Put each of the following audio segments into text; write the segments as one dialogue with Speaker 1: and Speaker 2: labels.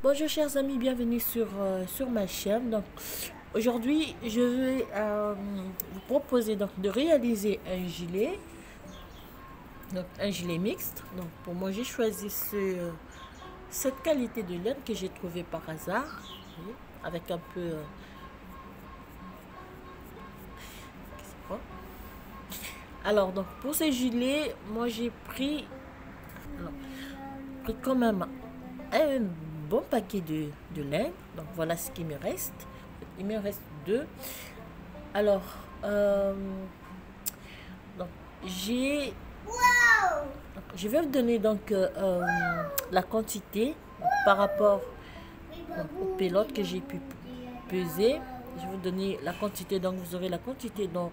Speaker 1: Bonjour chers amis, bienvenue sur ma chaîne. Donc aujourd'hui je vais vous proposer donc de réaliser un gilet, donc un gilet mixte. Donc pour moi j'ai choisi cette qualité de laine que j'ai trouvé par hasard, voyez, avec un peu alors donc pour ce gilet moi j'ai pris, quand même un bon paquet de laine. Donc voilà ce qui me reste. Il me reste deux. Alors donc j'ai je vais vous donner donc la quantité par rapport au pelote que j'ai pu peser. Je vais vous donner la quantité, donc vous aurez la quantité dans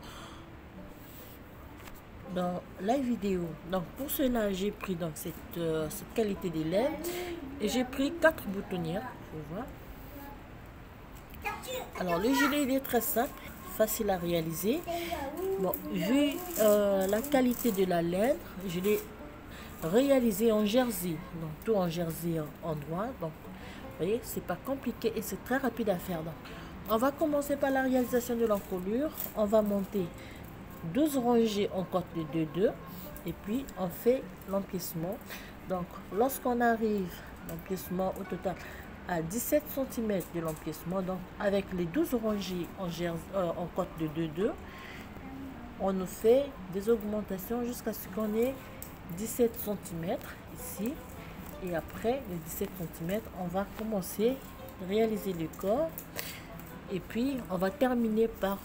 Speaker 1: la vidéo. Donc pour cela j'ai pris donc cette qualité de laine et j'ai pris 4 boutonnières, faut voir. Alors le gilet il est très simple, facile à réaliser. Bon, vu la qualité de la laine, je l'ai réalisé en jersey, donc tout en jersey en noir. Donc vous voyez, c'est pas compliqué et c'est très rapide à faire. Donc on va commencer par la réalisation de l'encolure. On va monter 12 rangées en cote de 2-2 et puis on fait l'emplissement. Donc lorsqu'on arrive l'emplissement au total à 17 cm de l'emplissement, donc avec les 12 rangées en cote de 2-2, on nous fait des augmentations jusqu'à ce qu'on ait 17 cm ici. Et après les 17 cm, on va commencer à réaliser le corps et puis on va terminer par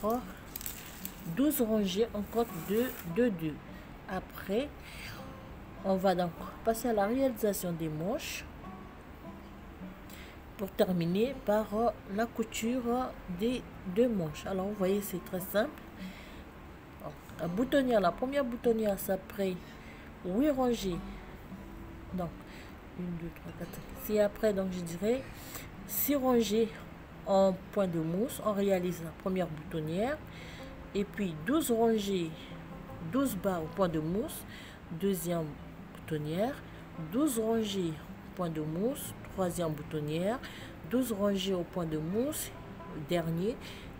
Speaker 1: 12 rangées en cote de 2-2. Après on va donc passer à la réalisation des manches pour terminer par la couture des deux manches. Alors vous voyez, c'est très simple. La boutonnière, la première boutonnière, ça prend 8 rangées. Donc 1, 2, 3, 4, 5, 6. Après, donc je dirais 6 rangées en point de mousse. On réalise la première boutonnière. Et puis 12 rangées, 12 bas au point de mousse, deuxième boutonnière, 12 rangées au point de mousse, troisième boutonnière, 12 rangées au point de mousse, dernier,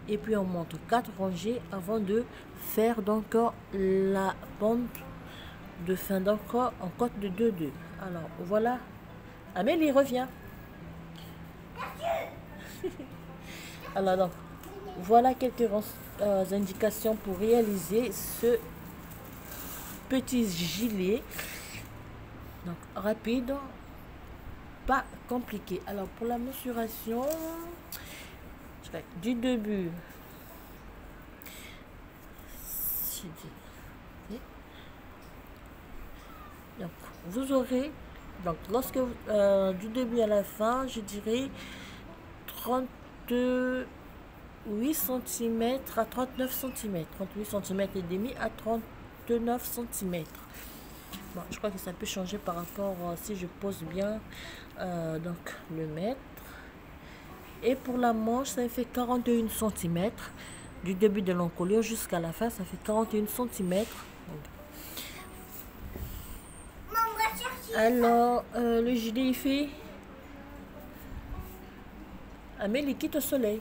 Speaker 1: et puis on monte 4 rangées avant de faire donc la bande de fin, donc en cote de 2-2. Alors voilà, Amélie revient. Alors donc voilà quelques indications pour réaliser ce petit gilet, donc rapide, pas compliqué. Alors pour la mesuration, du début, donc vous aurez donc lorsque du début à la fin, je dirais 38 cm à 39 cm, 38 cm et demi à 39 cm. Bon, je crois que ça peut changer par rapport si je pose bien donc le mètre. Et pour la manche, ça fait 41 cm. Du début de l'encolure jusqu'à la fin, ça fait 41 cm. Alors, le gilet, il fait... Amélie, quitte au soleil.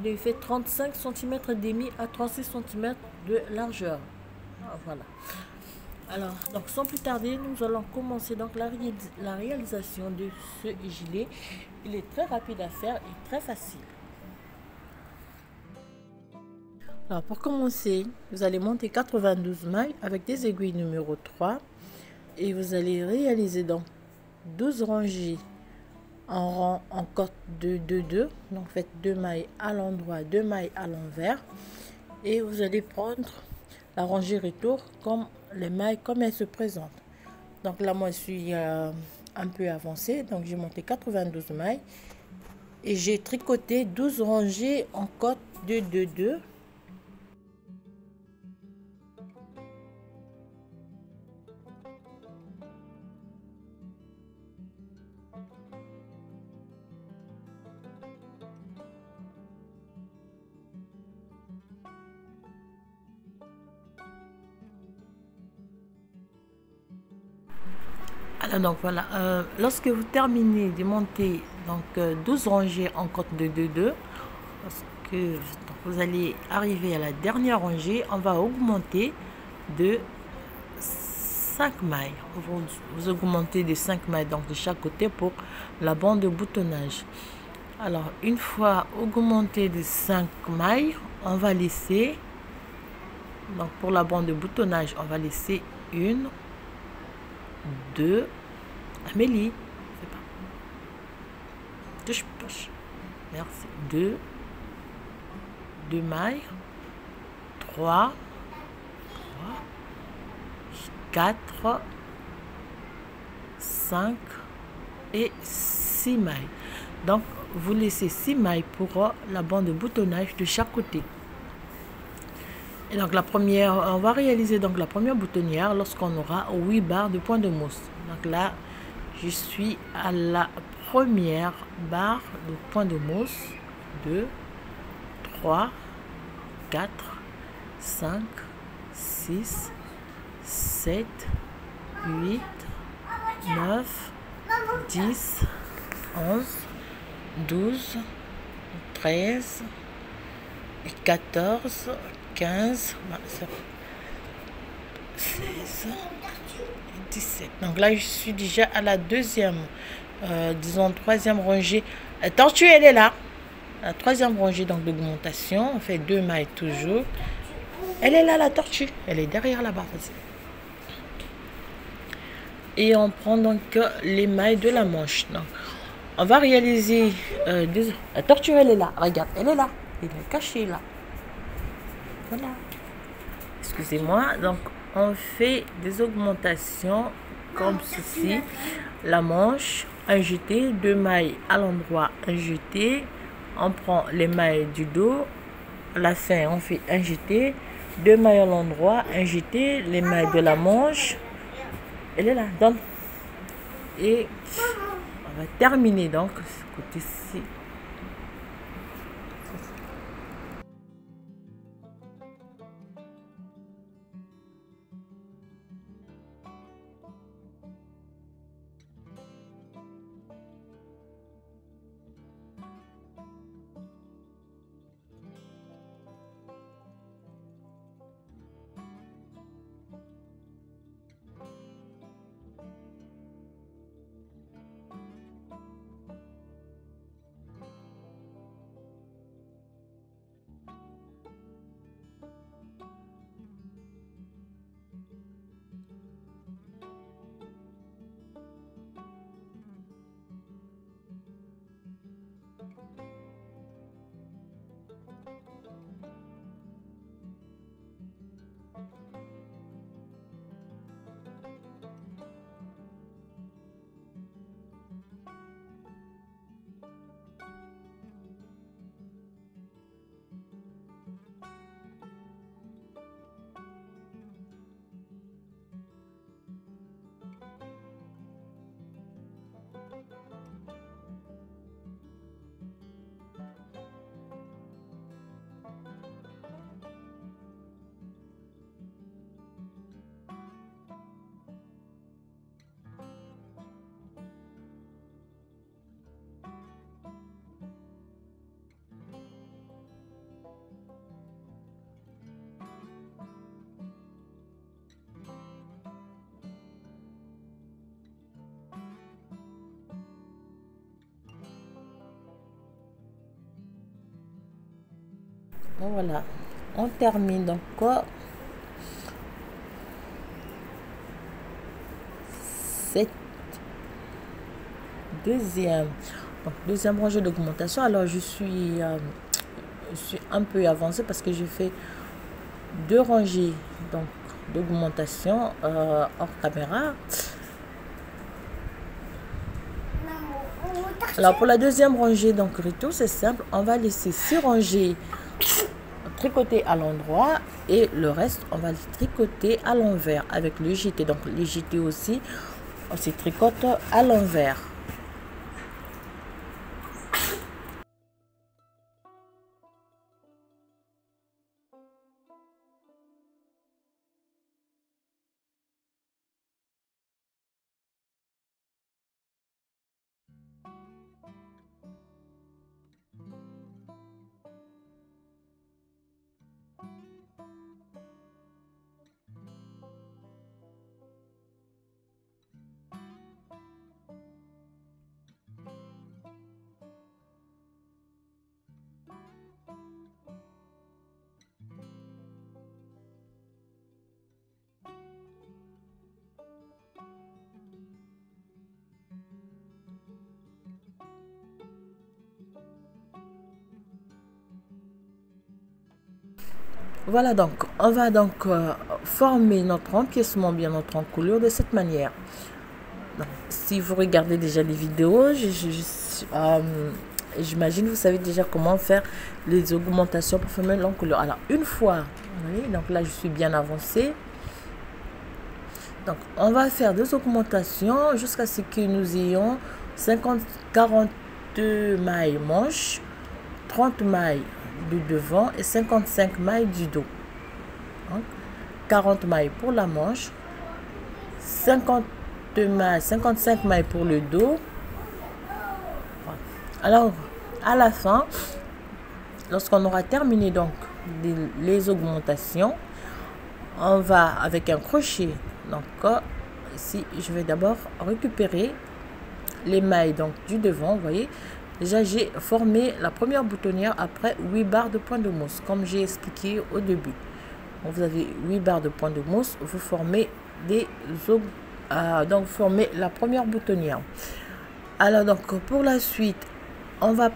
Speaker 1: Il fait 35 cm et demi à 36 cm de largeur. Voilà. Alors, donc sans plus tarder, nous allons commencer donc la réalisation de ce gilet. Il est très rapide à faire et très facile. Alors pour commencer, vous allez monter 92 mailles avec des aiguilles numéro 3 et vous allez réaliser donc 12 rangées en rang en cote de 2-2. Donc faites 2 mailles à l'endroit, 2 mailles à l'envers et vous allez prendre la rangée retour comme les mailles comme elles se présentent. Donc là moi je suis un peu avancée, donc j'ai monté 92 mailles et j'ai tricoté 12 rangées en cote de 2-2. Alors, donc voilà, lorsque vous terminez de monter donc 12 rangées en compte de 2-2, parce que donc, vous allez arriver à la dernière rangée, on va augmenter de 5 mailles. Vous augmentez de 5 mailles donc de chaque côté pour la bande de boutonnage. Alors, une fois augmenté de 5 mailles, on va laisser, donc pour la bande de boutonnage, on va laisser une, deux, Amélie, c'est pas, touche, merci, deux mailles, 3, 4, 5 et 6 mailles. Donc, vous laissez 6 mailles pour la bande de boutonnage de chaque côté. Et donc, la première, on va réaliser donc la première boutonnière lorsqu'on aura 8 barres de point de mousse. Donc là, je suis à la première barre de point de mousse. 2, 3, 4, 5, 6, 7, 8, 9, 10, 11, 12, 13, 14, 15, 16, 17. Donc là, je suis déjà à la deuxième, disons troisième rangée. Tortue, elle est là. La troisième rangée donc d'augmentation. On fait 2 mailles toujours. Elle est là, la tortue. Elle est derrière là-bas. Et on prend donc les mailles de la manche. Donc, on va réaliser la tortue, elle est là. Regarde, elle est là. Elle est cachée là. Voilà. Excusez-moi. Donc, on fait des augmentations comme ceci. La manche, un jeté, 2 mailles à l'endroit, un jeté. On prend les mailles du dos. À la fin, on fait un jeté, 2 mailles à l'endroit, un jeté, les mailles de la manche. Elle est là, donne. Et on va terminer donc ce côté-ci. Bon, voilà, on termine donc cette deuxième rangée d'augmentation. Alors je suis un peu avancée parce que je fais 2 rangées donc d'augmentation hors caméra. Alors pour la deuxième rangée donc retour, c'est simple, on va laisser 6 rangées tricoter à l'endroit et le reste on va les tricoter à l'envers avec le jeté. Donc les jetés aussi on se tricote à l'envers. Voilà, donc on va donc former notre empiècement, bien notre encoulure de cette manière. Donc, si vous regardez déjà les vidéos, j'imagine vous savez déjà comment faire les augmentations pour former l'encoulure. Alors une fois, vous voyez, donc là je suis bien avancée. Donc on va faire deux augmentations jusqu'à ce que nous ayons 42 mailles manches, 30 mailles du devant et 55 mailles du dos. Donc, 40 mailles pour la manche, 55 mailles pour le dos. Alors à la fin, lorsqu'on aura terminé donc les augmentations, on va avec un crochet, donc ici je vais d'abord récupérer les mailles donc du devant. Vous voyez, déjà j'ai formé la première boutonnière après 8 barres de point de mousse comme j'ai expliqué au début. Donc, vous avez 8 barres de point de mousse, vous formez donc formez la première boutonnière. Alors donc pour la suite, on va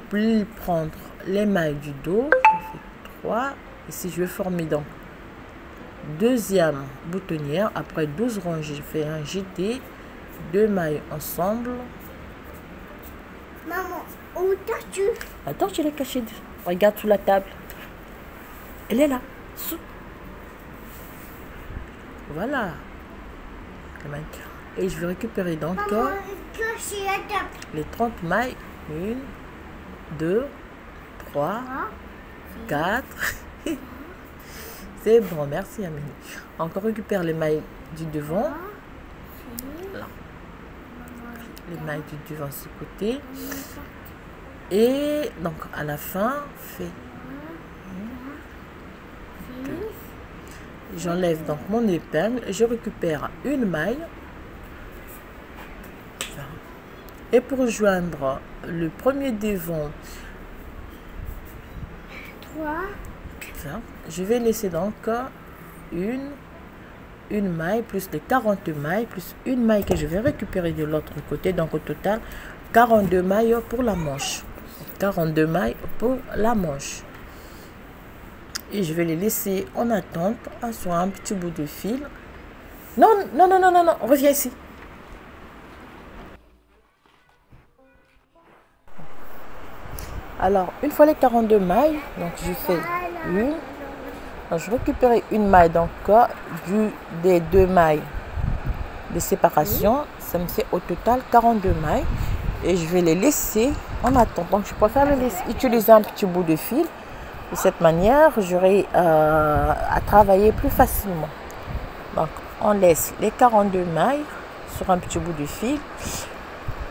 Speaker 1: prendre les mailles du dos. Je fais 3 ici, je vais former donc deuxième boutonnière après 12 rangées. Je fais un jeté, 2 mailles ensemble.
Speaker 2: Maman, où t'as-tu?
Speaker 1: Attends, je l'ai cachée. Regarde sous la table. Elle est là. Voilà. Et je vais récupérer donc les 30 mailles. 1, 2, 3, 4. C'est bon, merci Amélie. Encore récupère les mailles du devant. Là. Les mailles du devant ce côté. Et donc à la fin, fait. J'enlève donc mon épingle, je récupère une maille. Et pour joindre le premier devant, je vais laisser donc une maille plus les 40 mailles plus une maille que je vais récupérer de l'autre côté. Donc au total 42 mailles pour la manche. 42 mailles pour la manche. Et je vais les laisser en attente sur un petit bout de fil. Non, non, non, non, non, non, reviens ici. Alors, une fois les 42 mailles, donc je fais une. Donc, je récupère une maille, donc des 2 mailles de séparation. Ça me fait au total 42 mailles. Et je vais les laisser en attente. Donc, je préfère utiliser un petit bout de fil. De cette manière, j'aurai à travailler plus facilement. Donc, on laisse les 42 mailles sur un petit bout de fil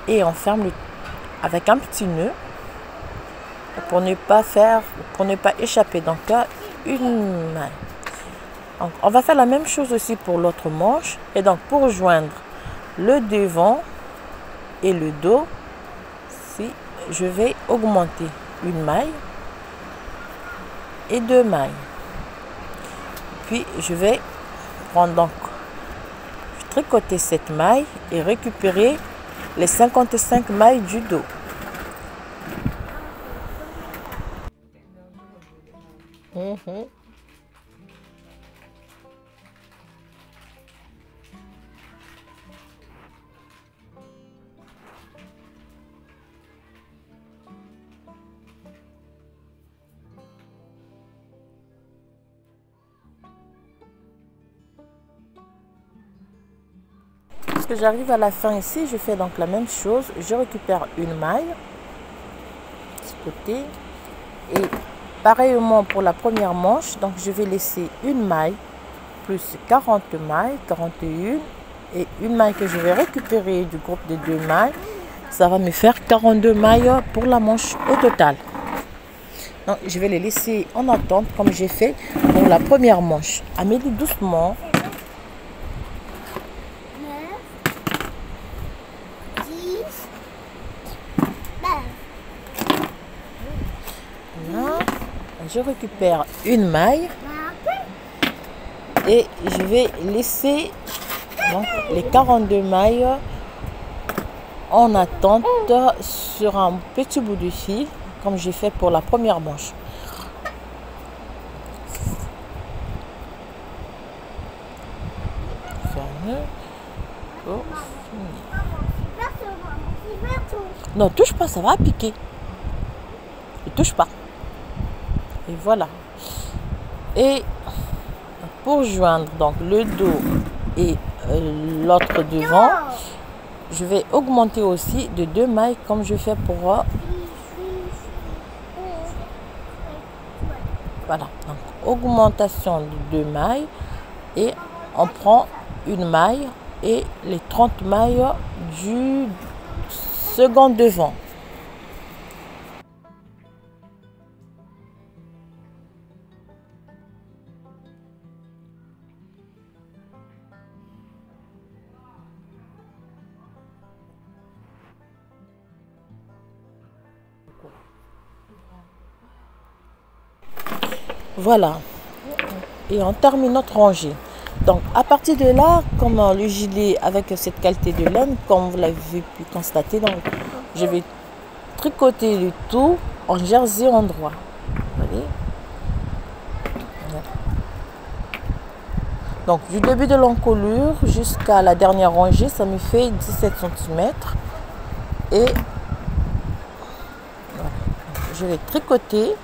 Speaker 1: et on ferme avec un petit nœud pour ne pas échapper. Donc, une maille. Donc, on va faire la même chose aussi pour l'autre manche. Et donc, pour joindre le devant et le dos, je vais augmenter une maille et 2 mailles. Puis je vais prendre donc tricoter cette maille et récupérer les 55 mailles du dos. Lorsque j'arrive à la fin ici, je fais donc la même chose. Je récupère une maille de ce côté et pareillement pour la première manche. Donc je vais laisser une maille plus 40 mailles, 41 et une maille que je vais récupérer du groupe de 2 mailles. Ça va me faire 42 mailles pour la manche au total. Donc je vais les laisser en attente comme j'ai fait pour la première manche. Amélie, doucement. Je récupère une maille et je vais laisser donc, les 42 mailles en attente sur un petit bout de fil comme j'ai fait pour la première manche. pour finir. Non, touche pas, ça va piquer. Ne touche pas. Et voilà. Et pour joindre donc le dos et l'autre devant, je vais augmenter aussi de 2 mailles comme je fais pour voilà, donc augmentation de 2 mailles et on prend une maille et les 30 mailles du second devant. Voilà, et on termine notre rangée. Donc à partir de là, comme le gilet avec cette qualité de laine, comme vous l'avez pu constater, donc je vais tricoter le tout en jersey endroit. Vous voyez? Voilà. Donc du début de l'encolure jusqu'à la dernière rangée, ça me fait 17 cm. Et voilà. Je vais tricoter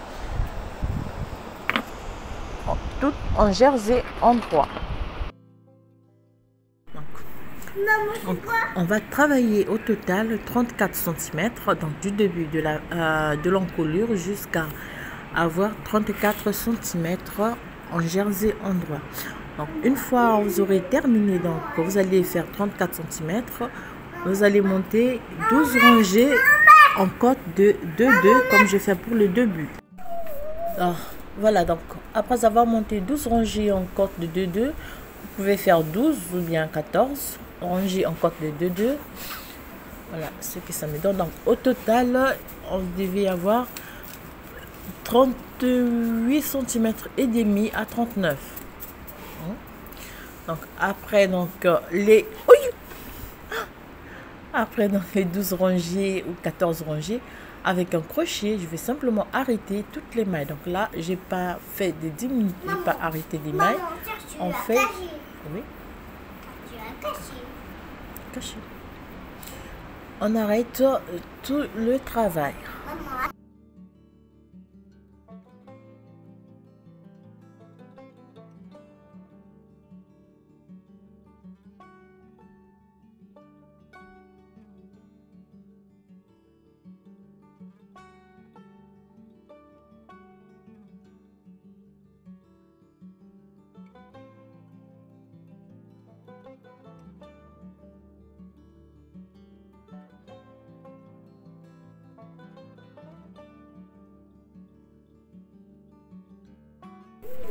Speaker 1: tout en jersey endroit. Donc, on va travailler au total 34 cm, donc du début de l'encolure jusqu'à avoir 34 cm en jersey endroit. Donc une fois vous aurez terminé, donc vous allez faire 34 cm, vous allez monter 12 rangées en côte de 2-2 comme je fais pour le début. Alors, voilà, donc après avoir monté 12 rangées en côte de 2-2, vous pouvez faire 12 ou bien 14 rangées en côte de 2-2. Voilà ce que ça me donne. Donc au total, on devait avoir 38 cm et demi à 39. Donc après après les 12 rangées ou 14 rangées, avec un crochet, je vais simplement arrêter toutes les mailles. Donc là, j'ai pas fait des diminutions, j'ai pas arrêté des mailles. On fait, oui, caché. On arrête tout le travail.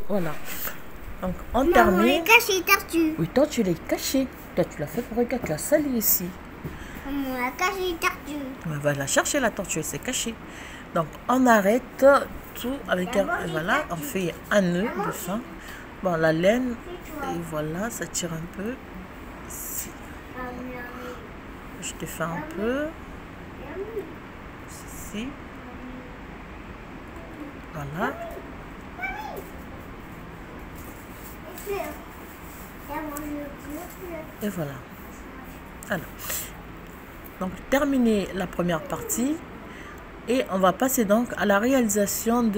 Speaker 1: Voilà. Donc on termine.
Speaker 2: Les caché tortue.
Speaker 1: Oui, toi tu l'as caché. Toi tu l'as fait pour regarder, tu l'as sali ici.
Speaker 2: On l'a caché tortue.
Speaker 1: On va la chercher la tortue, c'est caché. Donc on arrête tout avec un. Voilà, on fait un nœud de fin. Bon, la laine, et voilà, ça tire un peu. Ici. Je te fais un peu. Ici. Voilà. Et voilà. Alors, donc terminer la première partie et on va passer donc à la réalisation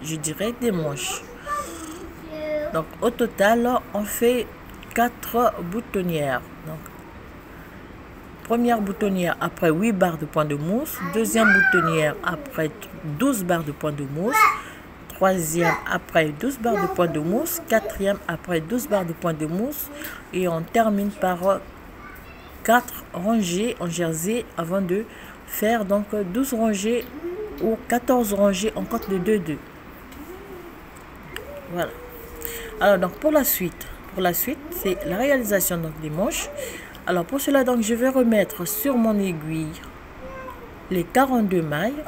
Speaker 1: je dirais des manches. Donc au total on fait 4 boutonnières. Donc première boutonnière après 8 barres de point de mousse, deuxième boutonnière après 12 barres de point de mousse, troisième après 12 barres de point de mousse, quatrième après 12 barres de point de mousse et on termine par 4 rangées en jersey avant de faire donc 12 rangées ou 14 rangées en côte de 2-2. Voilà. Alors donc pour la suite c'est la réalisation donc des manches. Alors pour cela donc je vais remettre sur mon aiguille les 42 mailles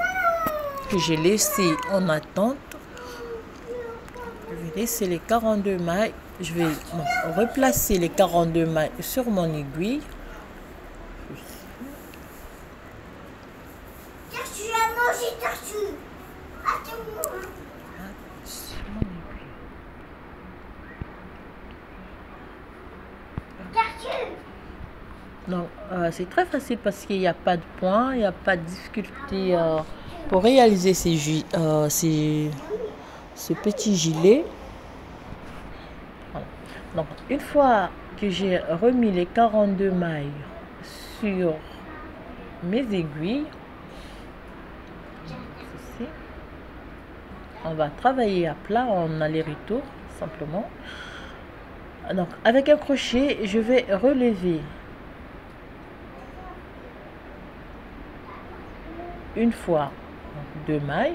Speaker 1: que j'ai laissées en attente. Je vais laisser les 42 mailles. Je vais replacer les 42 mailles sur mon aiguille. Donc c'est très facile parce qu'il n'y a pas de point, il n'y a pas de difficulté pour réaliser ce petit gilet. Voilà. Donc une fois que j'ai remis les 42 mailles sur mes aiguilles, ceci, on va travailler à plat en aller-retour simplement. Donc avec un crochet, je vais relever une fois 2 mailles.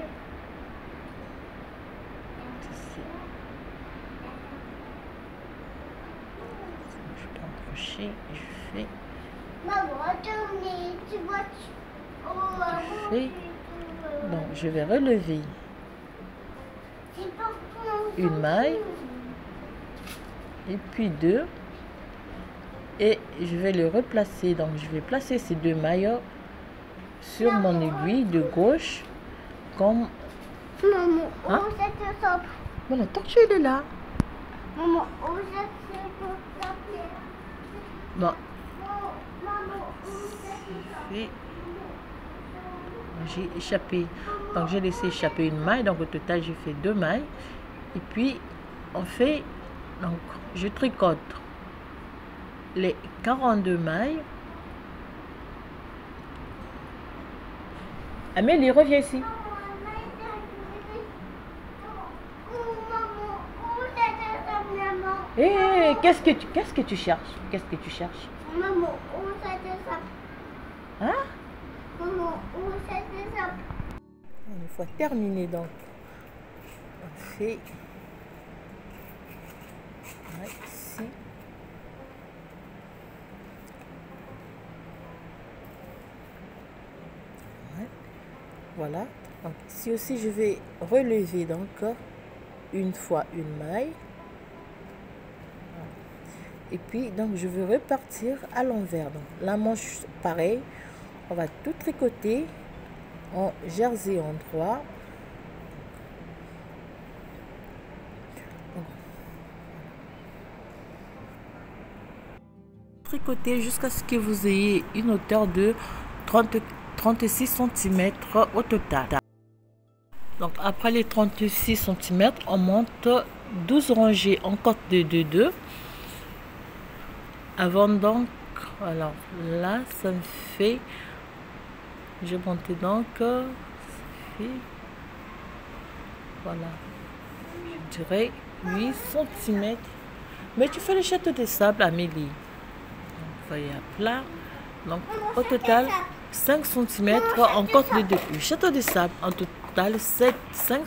Speaker 1: Ceci. Je prends un crochet et je fais donc je vais relever une maille et puis 2 et je vais le replacer. Donc je vais placer ces 2 mailles sur mon aiguille de gauche comme
Speaker 2: Maman,
Speaker 1: hein?
Speaker 2: où c'est que ça?
Speaker 1: Voilà, tortue elle est là.
Speaker 2: Maman, où c'est que ça?
Speaker 1: Bon,
Speaker 2: Maman, où c'est que ça?
Speaker 1: et j'ai échappé, donc j'ai laissé échapper une maille, donc au total j'ai fait 2 mailles et puis on fait, donc je tricote les 42 mailles. Amélie, reviens ici. Hé, qu'est-ce que tu cherches? Qu'est-ce que tu cherches?
Speaker 2: Maman, où c'est que ça?
Speaker 1: Hein?
Speaker 2: Maman, où c'est que ça?
Speaker 1: Une fois terminé, donc on fait ici. Voilà. Donc ici aussi je vais relever donc une fois une maille. Et puis donc je vais repartir à l'envers. Donc la manche pareil, on va tout tricoter en jersey endroit. Tricoter jusqu'à ce que vous ayez une hauteur de 36 cm au total. Donc après les 36 cm, on monte 12 rangées en côte de 2-2. Avant donc, alors là, ça me fait, j'ai monté donc, ça fait, voilà, je dirais 8 cm. Mais tu fais le château de sable, Amélie. Donc, voyez à plat. Donc au total, 5 cm en côte de 2. Le château de sable, en total, 5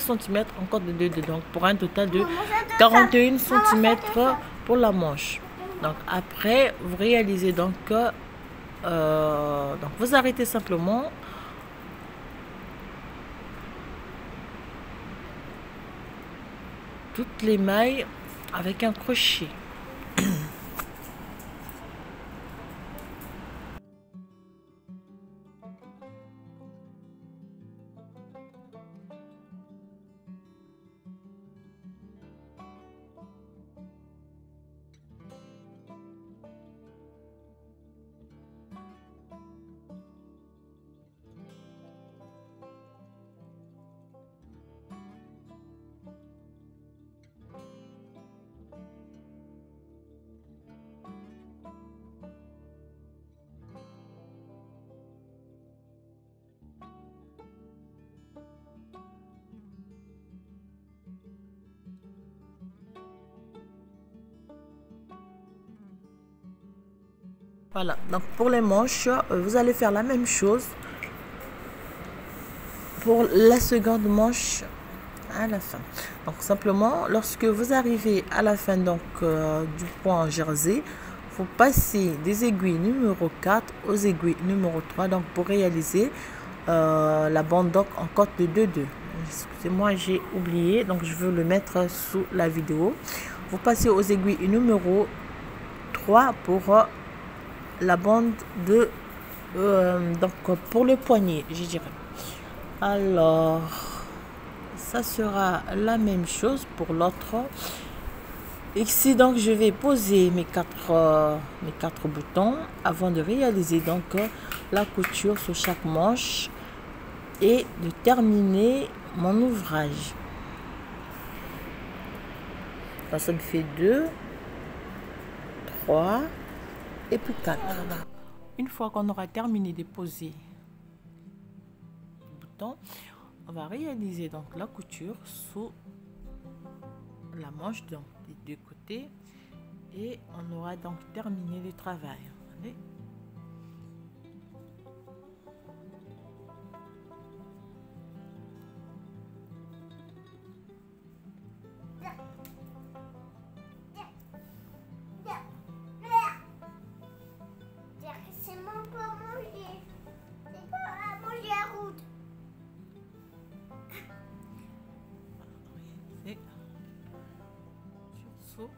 Speaker 1: cm en côte de 2. Donc pour un total de 41 cm pour la manche. Donc après, vous réalisez donc vous arrêtez simplement toutes les mailles avec un crochet. Voilà, donc pour les manches, vous allez faire la même chose pour la seconde manche à la fin. Donc simplement, lorsque vous arrivez à la fin donc du point en jersey, vous passez des aiguilles numéro 4 aux aiguilles numéro 3 donc pour réaliser la bande donc en côte de 2-2. Excusez-moi, j'ai oublié, donc je veux le mettre sous la vidéo. Vous passez aux aiguilles numéro 3 pour la bande de donc pour le poignet, je dirais. Alors, ça sera la même chose pour l'autre Ici donc je vais poser mes quatre boutons avant de réaliser donc la couture sur chaque manche et de terminer mon ouvrage. Là, ça me fait 2, 3 et puis 4. Une fois qu'on aura terminé de poser les boutons, on va réaliser donc la couture sous la manche donc des deux côtés et on aura donc terminé le travail. Allez.
Speaker 2: C'est mon pour manger. C'est pas à manger à route.
Speaker 1: Réaliser sursaut.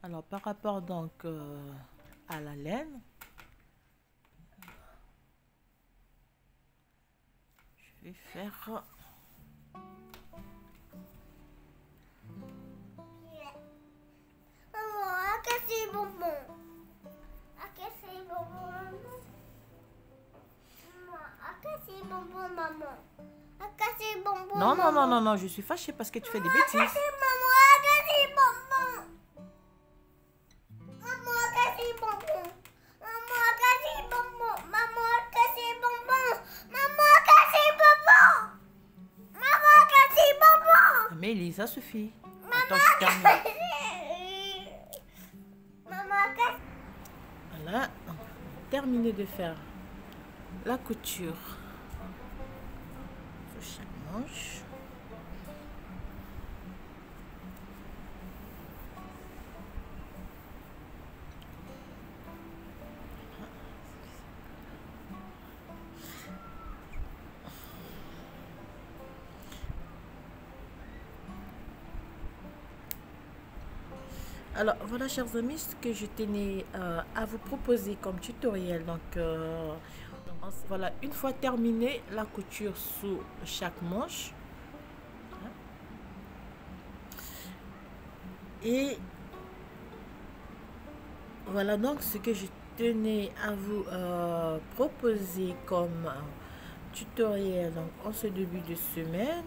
Speaker 1: Alors par rapport donc à la laine, je vais faire
Speaker 2: Maman, à casser les bonbons. À casser les bonbons, maman. Maman, à casser les bonbons, maman. À casser les bonbons.
Speaker 1: non,
Speaker 2: maman.
Speaker 1: je suis fâchée parce que tu fais des
Speaker 2: À
Speaker 1: bêtises.
Speaker 2: casser, maman, à casser les bonbons. Maman, à casser les bonbons. Maman, à casser les bonbons. Maman, à casser les bonbons. Maman, à casser les bonbons. Maman, à casser les bonbons.
Speaker 1: Amélie, ça suffit.
Speaker 2: Maman,
Speaker 1: Attends, je termine.
Speaker 2: Maman, à casser.
Speaker 1: Voilà, on va terminer de faire la couture sur chaque manche. Alors voilà chers amis, ce que je tenais à vous proposer comme tutoriel. Donc voilà, une fois terminé la couture sous chaque manche, et voilà donc ce que je tenais à vous proposer comme tutoriel donc en ce début de semaine.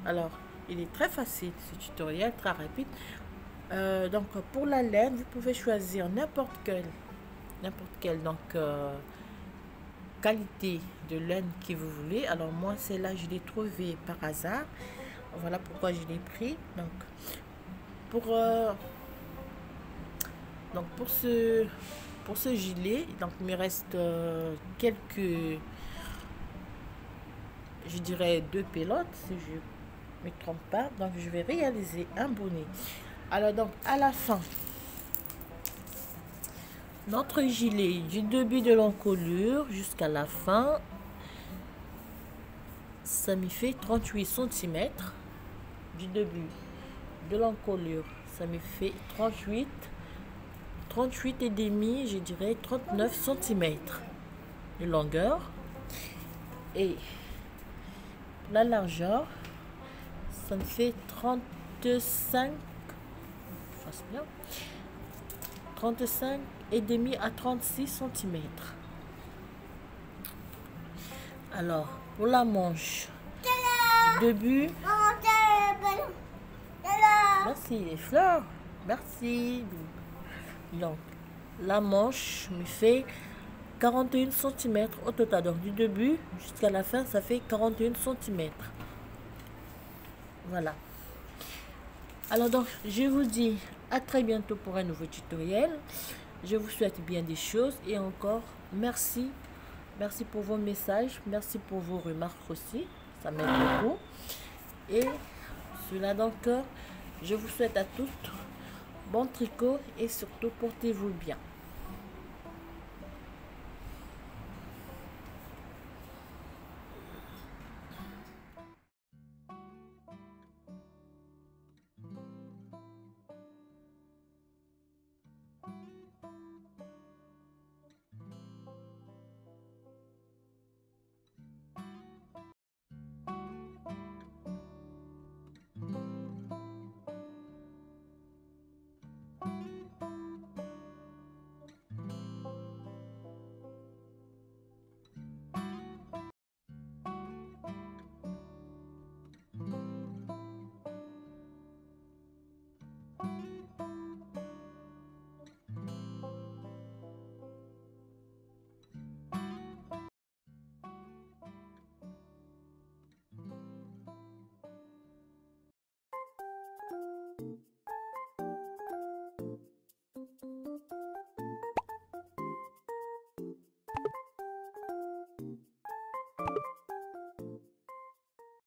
Speaker 1: Alors, il est très facile ce tutoriel, très rapide. Donc, pour la laine, vous pouvez choisir n'importe quelle donc, qualité de laine que vous voulez. Alors, moi, celle-là, je l'ai trouvée par hasard. Voilà pourquoi je l'ai pris. Donc, pour ce gilet, donc, il me reste quelques, je dirais, 2 pelotes, si je me trompe pas. Donc je vais réaliser un bonnet. Alors donc à la fin, notre gilet du début de l'encolure jusqu'à la fin, ça me fait 38 cm. Du début de l'encolure, ça me fait 38 et demi, je dirais 39 cm de longueur. Et la largeur, ça me fait 35 et demi à 36 cm. Alors pour la manche du début, merci les fleurs, merci. Donc la manche me fait 41 cm au total, donc du début jusqu'à la fin ça fait 41 cm. Voilà. Alors donc je vous dis à très bientôt pour un nouveau tutoriel. Je vous souhaite bien des choses et encore merci pour vos messages, merci pour vos remarques aussi, ça m'aide beaucoup. Et cela donc je vous souhaite à toutes bon tricot et surtout portez-vous bien.